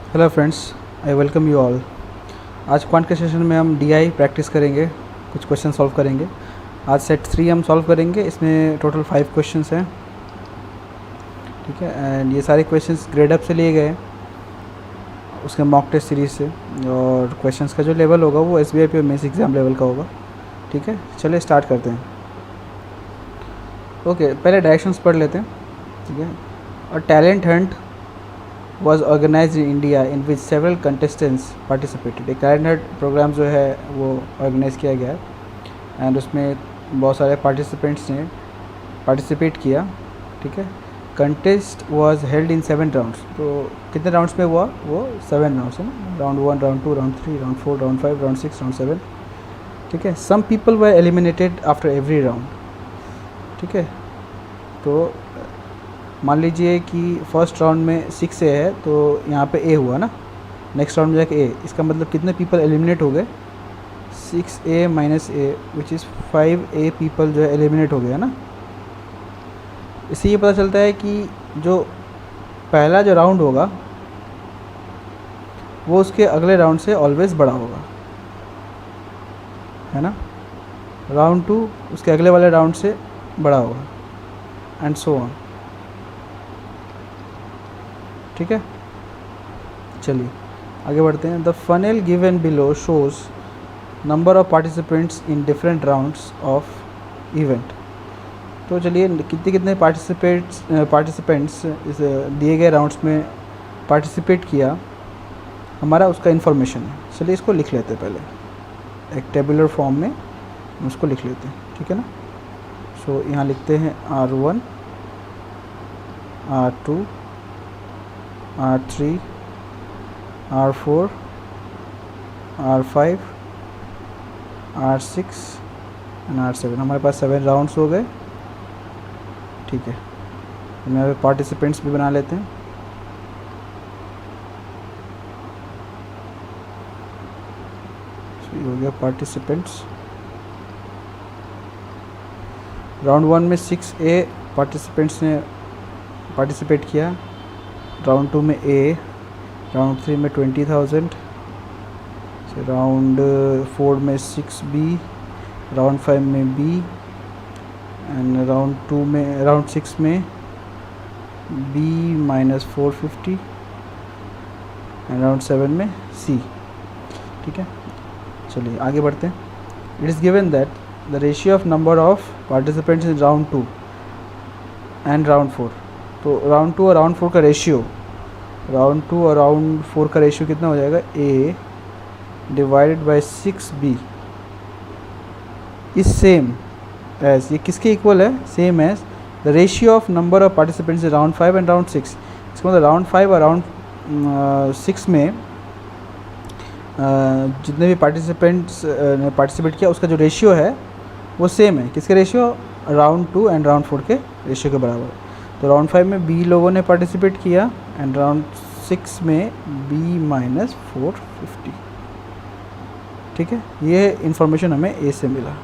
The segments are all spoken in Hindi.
Hello friends, I welcome you all. आज क्वांट के सेशन में हम डीआई प्रैक्टिस करेंगे, कुछ क्वेश्चन सॉल्व करेंगे। आज सेट 3 हम सॉल्व करेंगे। इसमें टोटल 5 क्वेश्चंस हैं, ठीक है। एंड ये सारे क्वेश्चंस ग्रेड अप से लिए गए हैं, उसके मॉक टेस्ट सीरीज से। और क्वेश्चंस का जो लेवल होगा वो एसबीआई पे मेंस एग्ज़ाम लेवल का होगा, ठीक है। चलिए स्टार्ट करते हैं। ओके, पहले डायरेक्शंस पढ़ लेते हैं, ठीक है। और talent Hunt was organized in India in which several contestants participated। एक टैलेंट हंट प्रोग्राम जो है वो ऑर्गेनाइज किया गया है एंड उसमें बहुत सारे पार्टिसिपेंट्स ने पार्टिसिपेट किया, ठीक है। Contest was held in 7 rounds. तो कितने राउंड्स में हुआ? वो 7 राउंड्स है ना। Round 1, round 2, round 3, round 4, round 5, round 6, round 7, ठीक है। Some people were eliminated after every round, ठीक है। तो मान लीजिए कि फर्स्ट राउंड में 6 ए है, तो यहाँ पे ए हुआ ना, नेक्स्ट राउंड में जाके ए। इसका मतलब कितने पीपल एलिमिनेट हो गए? 6A minus A which is 5A people जो है एलिमिनेट हो गया है ना। इससे ये पता चलता है कि जो पहला जो राउंड होगा वो उसके अगले राउंड से ऑलवेज़ बड़ा होगा, है ना। राउंड 2 उसके अगले वाले राउंड से बड़ा होगा एंड सो ऑन, ठीक है। चलिए आगे बढ़ते हैं। The funnel given below shows number of participants in different rounds of event. तो चलिए कितने पार्टिसिपेंट्स इस दिए गए राउंड्स में पार्टिसिपेट किया, हमारा उसका इन्फॉर्मेशन है। चलिए इसको लिख लेते हैं पहले, एक टेबुलर फॉर्म में उसको लिख लेते हैं, ठीक है ना। सो यहाँ लिखते हैं R1, R2, R3, R4, R5, R6 and R7। हमारे पास 7 राउंड्स हो गए, ठीक है। हम यहाँ पे पार्टिसिपेंट्स भी बना लेते हैं। तो ये हो गया पार्टिसिपेंट्स। राउंड 1 में 6A पार्टिसिपेंट्स ने पार्टिसिपेट किया, राउंड 2 में A, राउंड 3 में 20,000, राउंड 4 में 6B, राउंड 5 में B एंड राउंड 6 में B माइनस 450 एंड राउंड 7 में C, ठीक है। चलिए आगे बढ़ते हैं। It is given that the ratio of number of participants in round 2 and round 4। तो राउंड 2 और राउंड 4 का रेशियो, राउंड 2 और राउंड 4 का रेशियो कितना हो जाएगा? A divided by 6B is same as, ये किसके इक्वल है? Same as the ratio of number of participants in round 5 and round 6। इसका मतलब राउंड 5 और राउंड 6 में जितने भी पार्टिसिपेंट्स ने पार्टिसिपेट किया उसका जो रेशियो है वो सेम है। किसके रेशियो? राउंड 2 एंड राउंड 4 के रेशियो के बराबर है। तो राउंड 5 में B लोगों ने पार्टिसिपेट किया एंड राउंड 6 में B माइनस 450, ठीक है। ये इन्फॉर्मेशन हमें A से मिला।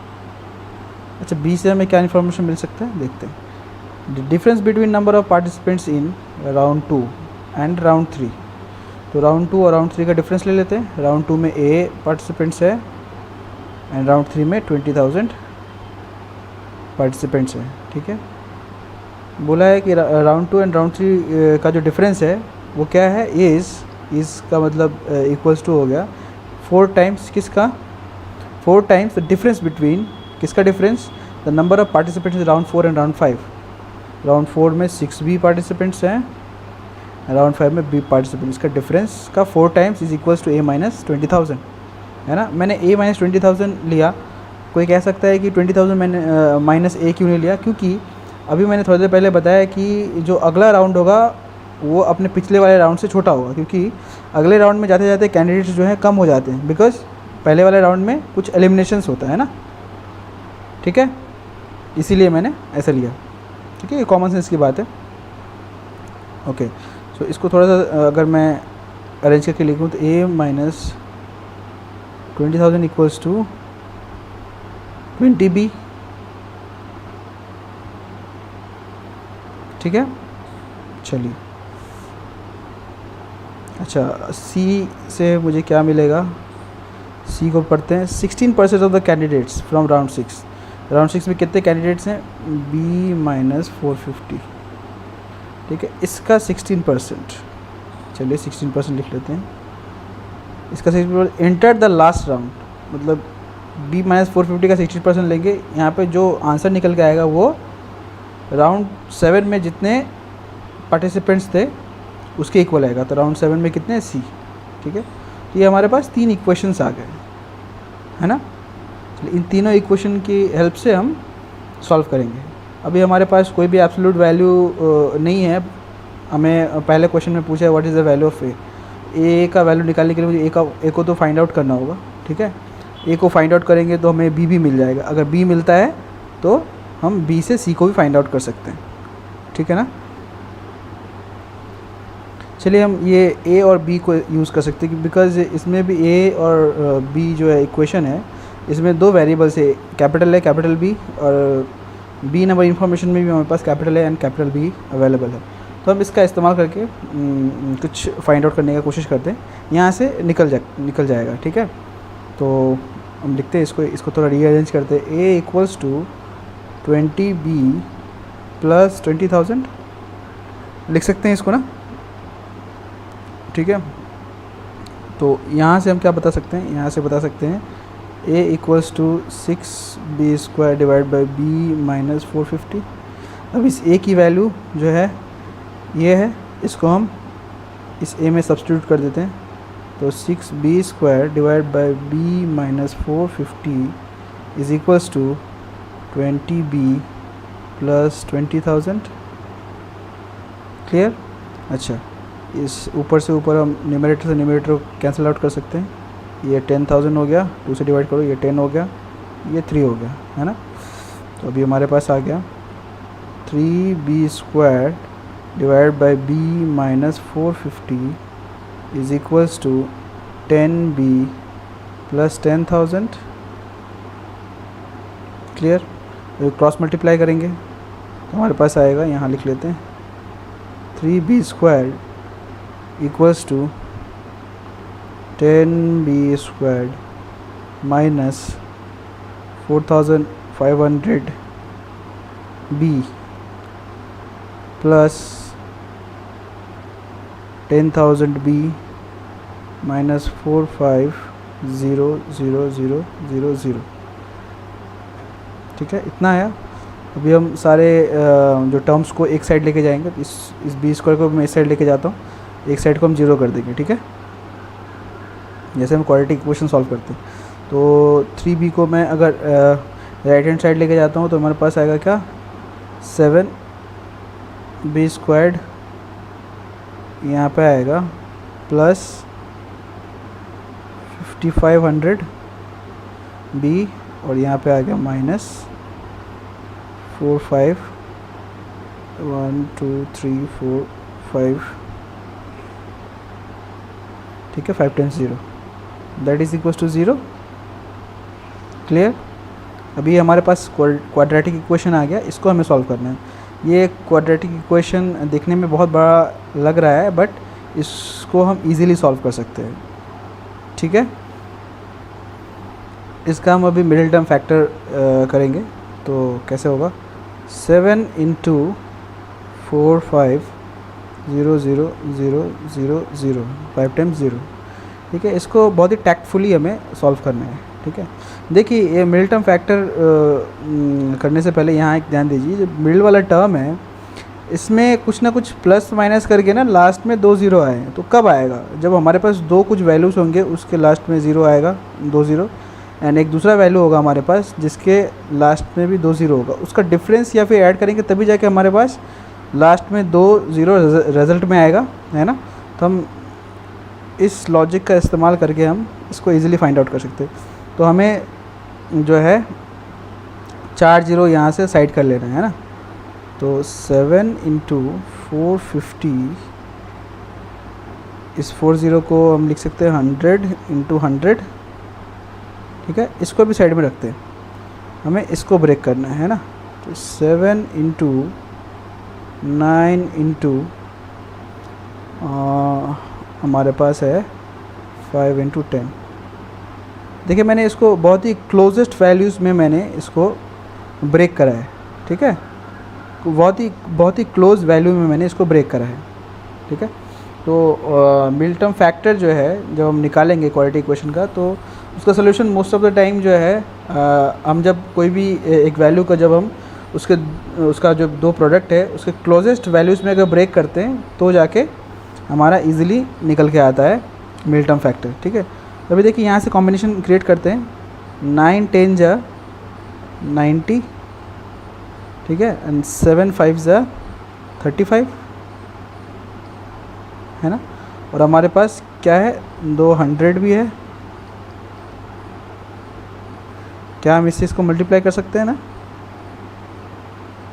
अच्छा, B से हमें क्या इन्फॉर्मेशन मिल सकता है, देखते हैं। The difference between number of participants in round 2 and round 3। तो राउंड 2 और राउंड 3 का डिफरेंस ले लेते हैं। राउंड 2 में A पार्टिसिपेंट्स है एंड राउंड 3 में 20,000 पार्टिसिपेंट्स हैं, ठीक है। बोला है कि राउंड 2 एंड राउंड 3 का जो डिफरेंस है वो क्या है? इज़ का मतलब इक्वल्स टू हो गया 4 टाइम्स किसका? 4 टाइम्स द डिफरेंस बिटवीन, किसका difference? The number of participants in round 4 and round 5। Round 4 में 6B पार्टिसिपेंट्स हैं, राउंड 5 में B पार्टिसिपेंट्स का डिफरेंस का 4 times is equals to A minus 20,000, है ना। मैंने A माइनस 20,000 लिया। कोई कह सकता है कि 20,000 मैंने माइनस A क्यों नहीं लिया? क्योंकि अभी मैंने थोड़ी देर पहले बताया कि जो अगला राउंड होगा वो अपने पिछले वाले राउंड से छोटा होगा, क्योंकि अगले राउंड में जाते जाते कैंडिडेट्स जो हैं कम हो जाते हैं, बिकॉज पहले वाले राउंड में कुछ एलिमिनेशंस होता है ना, ठीक है। इसीलिए मैंने ऐसा लिया, ठीक है। ये कॉमन सेंस की बात है। ओके, सो इसको थोड़ा सा अगर मैं अरेंज करके लिखूँ तो A minus 20,000 equals to 20B, ठीक है। चलिए अच्छा, सी से मुझे क्या मिलेगा, सी को पढ़ते हैं। 16% of the candidates from round 6, round 6 में कितने कैंडिडेट्स हैं, बी माइनस 450, ठीक है। इसका 16%, चलिए 16% लिख लेते हैं। इसका 16% एंटर द लास्ट राउंड, मतलब बी माइनस 450 का 16% लेंगे, यहाँ पे जो आंसर निकल के आएगा वो राउंड 7 में जितने पार्टिसिपेंट्स थे उसके इक्वल आएगा। तो राउंड 7 में कितने, सी, ठीक है। तो ये हमारे पास 3 इक्वेशंस आ गए, है ना। इन तीनों इक्वेशन की हेल्प से हम सॉल्व करेंगे। अभी हमारे पास कोई भी एब्सोल्यूट वैल्यू नहीं है। हमें पहले क्वेश्चन में पूछा है what is the value of A का वैल्यू निकालने के लिए मुझे ए को तो फाइंड आउट करना होगा, ठीक है। ए को फाइंड आउट करेंगे तो हमें बी भी मिल जाएगा। अगर बी मिलता है तो हम बी से सी को भी फाइंड आउट कर सकते हैं, ठीक है ना। चलिए हम ये ए और बी को यूज़ कर सकते हैं बिकॉज इसमें भी ए और बी जो है इक्वेशन है, इसमें 2 वेरिएबल्स है, कैपिटल है, कैपिटल बी, और बी नंबर इन्फॉर्मेशन में भी हमारे पास कैपिटल है एंड कैपिटल बी अवेलेबल है। तो हम इसका इस्तेमाल करके कुछ फाइंड आउट करने का कोशिश करते हैं, यहाँ से निकल जाएगा, ठीक है। तो हम लिखते हैं इसको थोड़ा रीअरेंज करते हैं। ए इक्वल्स टू 20B प्लस 20,000 लिख सकते हैं इसको ना, ठीक है। तो यहाँ से हम क्या बता सकते हैं, यहाँ से बता सकते हैं a equals to 6b² divide by b minus 450। अब इस a की वैल्यू जो है ये है, इसको हम इस a में सब्स्टिट्यूट कर देते हैं। तो 6b² divide by b minus 450 is equals to 20b plus 20,000। Clear. अच्छा, इस ऊपर से ऊपर हम न्यूमरेटर से न्यूमरेटर कैंसिल आउट कर सकते हैं। ये 10,000 हो गया, 2 से डिवाइड करो, ये 10 हो गया, ये 3 हो गया, है ना। तो अभी हमारे पास आ गया 3b² divide by b minus 450 is equals to 10b plus 10,000। Clear. Cross multiply करेंगे तो हमारे पास आएगा, यहाँ लिख लेते हैं, 3b² equals to 10b² minus 4,500 b plus 10,000 b minus 450000, ठीक है। इतना आया। अभी हम सारे जो टर्म्स को एक साइड लेके जाएंगे। इस b² को मैं इस साइड लेके जाता हूँ, एक साइड को हम 0 कर देंगे, ठीक है। जैसे हम क्वाड्रेटिक इक्वेशन सॉल्व करते हैं। तो 3b को मैं अगर राइट हैंड साइड लेके जाता हूँ तो हमारे पास आएगा क्या, 7b² यहाँ पे आएगा प्लस 5500 b, और यहाँ पे आ गया माइनस 4 5 1 2 3 4 5, ठीक है, 5 times 0 that is equals to 0। Clear. अभी हमारे पास क्वाड्रेटिक इक्वेशन आ गया, इसको हमें सॉल्व करना है। ये क्वाड्रेटिक इक्वेशन देखने में बहुत बड़ा लग रहा है बट इसको हम इजीली सॉल्व कर सकते हैं, ठीक है। इसका हम अभी मिडिल टर्म फैक्टर करेंगे। तो कैसे होगा, 7 इंटू 4 5 0 0 0 0 0 5 टाइम्स 0, ठीक है। इसको बहुत ही टैक्टफुली हमें सॉल्व करना है, ठीक है। देखिए ये मिडिल टर्म फैक्टर करने से पहले यहाँ एक ध्यान दीजिए, जो मिडिल वाला टर्म है इसमें कुछ ना कुछ प्लस माइनस करके ना लास्ट में 2 0 आए, तो कब आएगा, जब हमारे पास 2 कुछ वैल्यूज़ होंगे उसके लास्ट में 0 आएगा, 2 0, एंड एक दूसरा वैल्यू होगा हमारे पास जिसके लास्ट में भी 2 0 होगा, उसका डिफरेंस या फिर ऐड करेंगे तभी जाके हमारे पास लास्ट में 2 0 रिजल्ट में आएगा, है ना। तो हम इस लॉजिक का इस्तेमाल करके हम इसको इजीली फाइंड आउट कर सकते हैं। तो हमें जो है 4 0 यहाँ से साइड कर लेना है ना। तो 7 इंटू 450, इस 4 0 को हम लिख सकते हैं 100 इंटू 100, ठीक है। इसको भी साइड में रखते हैं, हमें इसको ब्रेक करना है ना। तो 7 इंटू 9 इंटू हमारे पास है 5 इंटू 10। देखिए मैंने इसको बहुत ही क्लोजेस्ट वैल्यूज़ में मैंने इसको ब्रेक करा है, ठीक है, बहुत ही क्लोज वैल्यू में मैंने इसको ब्रेक करा है, ठीक है। तो मिड टर्म फैक्टर जो है जब हम निकालेंगे क्वाड्रेटिक इक्वेशन का, तो उसका solution most of the time जो है हम जब कोई भी एक वैल्यू का जब हम उसका जो दो प्रोडक्ट है उसके क्लोजेस्ट वैल्यूज़ में अगर ब्रेक करते हैं तो जाके हमारा इजीली निकल के आता है मिड टर्म फैक्टर, ठीक है। अभी देखिए यहाँ से कॉम्बिनेशन क्रिएट करते हैं, 9 10 जा 90, ठीक है, एंड 7 5 जा 35, है ना। और हमारे पास क्या है, 200 भी है। क्या हम इससे इसको मल्टीप्लाई कर सकते हैं ना,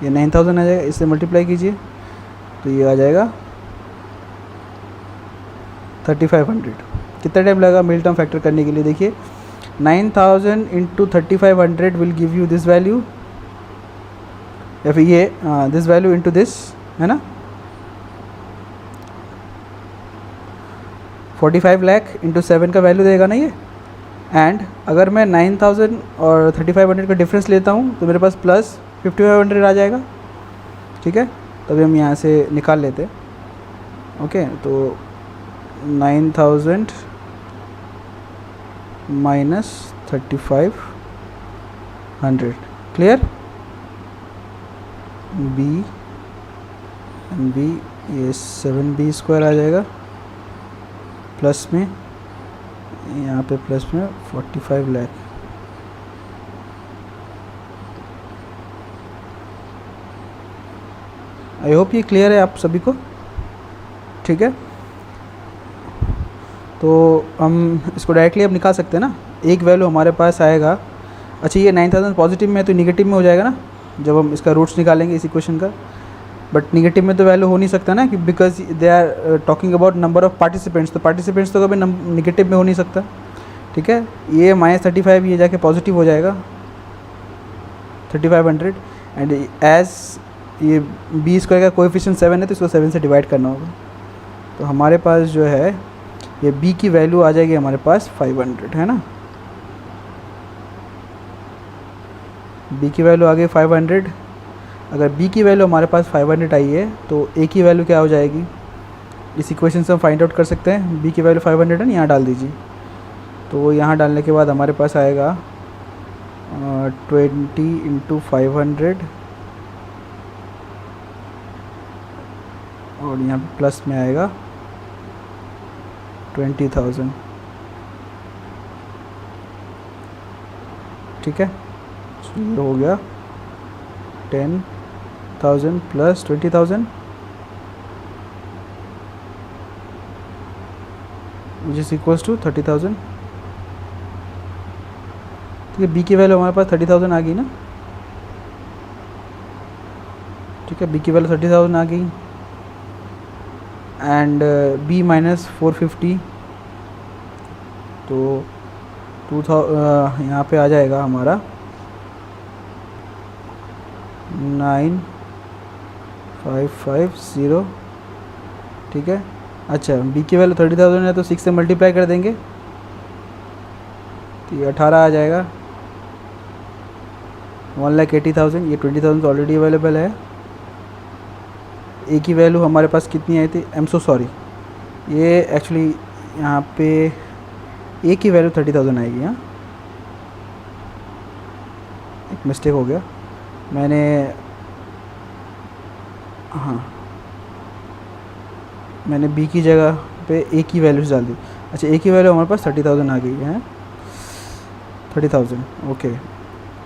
ये 9000 आ जाएगा, इससे मल्टीप्लाई कीजिए तो ये आ जाएगा 3500। कितना टाइम लगेगा मिड टर्म फैक्टर करने के लिए, देखिए 9000 into 3500 will give you this value, या फिर ये दिस वैल्यू इंटू दिस, है ना, 45 लाख इंटू 7 का वैल्यू देगा ना ये। एंड अगर मैं 9000 और 3500 का डिफरेंस लेता हूँ तो मेरे पास प्लस 5500 आ जाएगा, ठीक है। तभी हम यहाँ से निकाल लेते हैं, ओके। तो 9000 माइनस 3500, क्लियर। बी ये 7b स्क्वायर आ जाएगा, प्लस में यहाँ पे प्लस में 45 लाख। आई होप ये क्लियर है आप सभी को, ठीक है। तो हम इसको डायरेक्टली अब निकाल सकते हैं ना, एक वैल्यू हमारे पास आएगा। अच्छा ये 9000 पॉजिटिव में है तो निगेटिव में हो जाएगा ना जब हम इसका रूट्स निकालेंगे इस इक्वेशन का, बट निगेटिव में तो वैल्यू हो नहीं सकता ना, कि because they are talking about number of participants, तो पार्टिसिपेंट्स तो कभी निगेटिव में हो नहीं सकता, ठीक है। ये -35 ये जाके पॉजिटिव हो जाएगा 3500, एंड एज ये बी स्क्वायर का कोएफिशिएंट 7 है तो इसको 7 से डिवाइड करना होगा। तो हमारे पास जो है ये बी की वैल्यू आ जाएगी हमारे पास 500, है ना। बी की वैल्यू आ गई 500। अगर बी की वैल्यू हमारे पास 500 आई है तो ए की वैल्यू क्या हो जाएगी, इस इक्वेशन से हम फाइंड आउट कर सकते हैं। बी की वैल्यू 500 है ना, यहाँ डाल दीजिए। तो यहाँ डालने के बाद हमारे पास आएगा 20 इंटू 500, और यहाँ पे प्लस में आएगा 20,000, ठीक है। तो ये हो गया 10,000 plus 20,000, which is equals to 30,000। ठीक है, बी की वैल्यू हमारे पास 30,000 आ गई ना, ठीक है। बी की वैल्यू 30,000 आ गई, एंड बी माइनस 450, तो 2000 यहाँ पे आ जाएगा हमारा 9550, ठीक है। अच्छा बी की वैल्यू 30,000 है तो 6 से मल्टीप्लाई कर देंगे तो ये 18 आ जाएगा, 1,80,000। ये 20,000 ऑलरेडी अवेलेबल है। ए की वैल्यू हमारे पास कितनी आई थी, आई एम सो सॉरी, ये एक्चुअली यहाँ पे ए की वैल्यू 30,000 आएगी। हाँ एक मिस्टेक हो गया, मैंने मैंने बी की जगह पे ए की वैल्यूज डाल दी। अच्छा ए की वैल्यू हमारे पास 30,000 आ गई है, 30,000, ओके।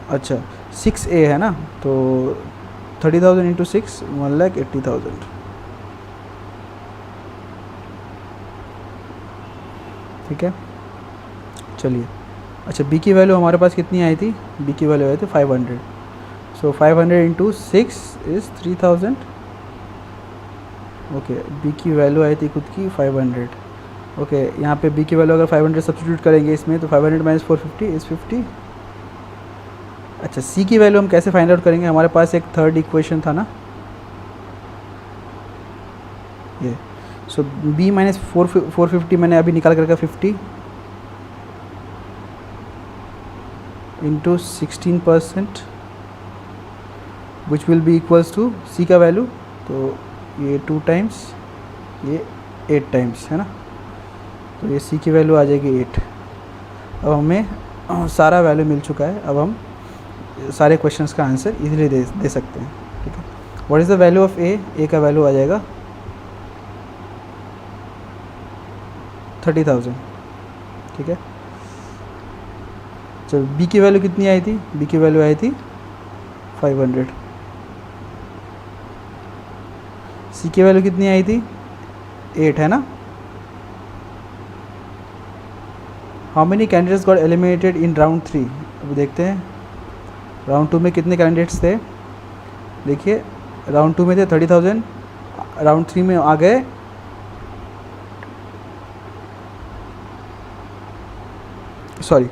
अच्छा 6A है ना, तो 30,000 इंटू 6 1,80,000, ठीक है। चलिए अच्छा बी की वैल्यू हमारे पास कितनी आई थी, बी की वैल्यू आई थी 500, सो 500 इंटू 6 इज़ 3,000, ओके। बी की वैल्यू आई थी खुद की 500, ओके। यहाँ पे बी की वैल्यू अगर 500 सब्स्टिट्यूट करेंगे इसमें तो 500 माइनस 450 इज़ 50। अच्छा सी की वैल्यू हम कैसे फाइंड आउट करेंगे, हमारे पास एक थर्ड इक्वेशन था ना, ये सो बी माइनस 450 मैंने अभी निकाल कर रखा 50 into 16% which will be equals to C का वैल्यू, तो ये 2 टाइम्स, ये 8 टाइम्स है ना, तो ये सी की वैल्यू आ जाएगी 8। अब हमें सारा वैल्यू मिल चुका है, अब हम सारे क्वेश्चंस का आंसर इजीली दे सकते हैं। ठीक है, what is the value of A का वैल्यू आ जाएगा 30,000। ठीक है, चलो बी की वैल्यू कितनी आई थी, बी की वैल्यू आई थी 500। सी की वैल्यू कितनी आई थी 8 है ना। How many candidates got eliminated in round 3, अब देखते हैं राउंड 2 में कितने कैंडिडेट्स थे। देखिए राउंड 2 में थे 30,000, राउंड 3 में आ गए सॉरी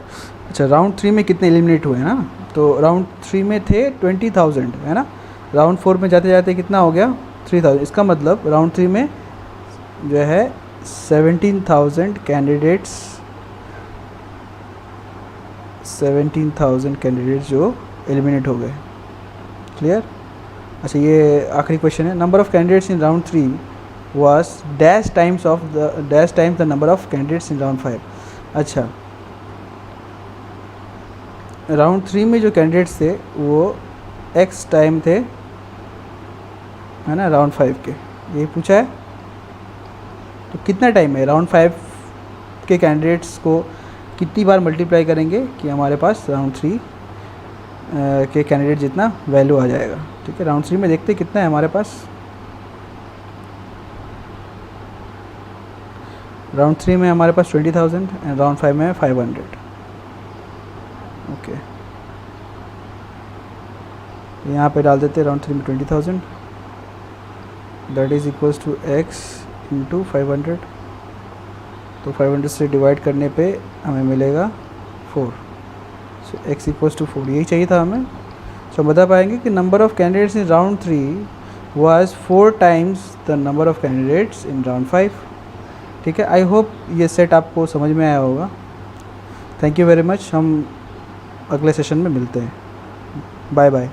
अच्छा राउंड 3 में कितने एलिमिनेट हुए हैं ना, तो राउंड 3 में थे 20,000 है ना, राउंड 4 में जाते जाते कितना हो गया 3,000। इसका मतलब राउंड 3 में जो है 17,000 कैंडिडेट्स जो एलिमिनेट हो गए। क्लियर। अच्छा ये आखिरी क्वेश्चन है, number of candidates in round 3 was dash times the number of candidates in round 5। अच्छा राउंड 3 में जो कैंडिडेट्स थे वो x टाइम थे है ना राउंड 5 के, ये पूछा है। तो कितना टाइम है राउंड 5 के कैंडिडेट्स को कितनी बार मल्टीप्लाई करेंगे कि हमारे पास राउंड 3 के कैंडिडेट जितना वैल्यू आ जाएगा। ठीक है, राउंड 3 में देखते कितना है हमारे पास, राउंड 3 में हमारे पास 20,000 एंड राउंड 5 में 500। ओके यहाँ पे डाल देते राउंड 3 में 20,000, that is equals to x into 500, तो 500 से डिवाइड करने पे हमें मिलेगा 4, सो x इक्वल्स टू 4, यही चाहिए था हमें। सो बता पाएंगे कि number of candidates in round 3 was 4 times the number of candidates in round 5। ठीक है, आई होप ये सेट आपको समझ में आया होगा। थैंक यू वेरी मच, हम अगले सेशन में मिलते हैं। Bye bye.